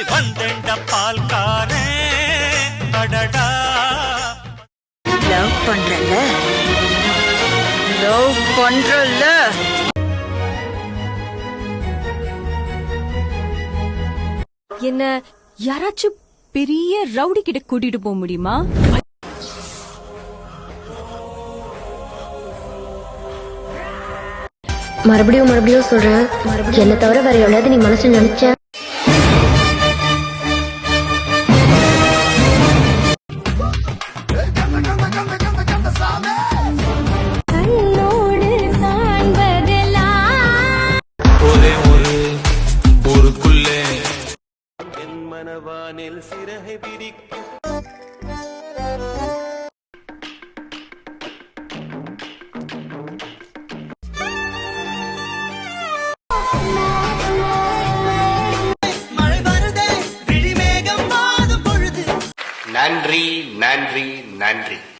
வந்தெண்ட பால்காரே அடடா லவ் பண்றல என்ன யாராச்சும் பெரிய ரவுடி கிட்ட கூட்டிட்டு போக முடியுமா? மறுபடியும் சொல்றேன், என்ன தவிர வேற எவ்வளவு நீ மனசுல நினைச்ச ஒரே ஒருக்குள்ளே என் மனவானில் சிறகை பிரிக்கும் நன்றி நன்றி நன்றி.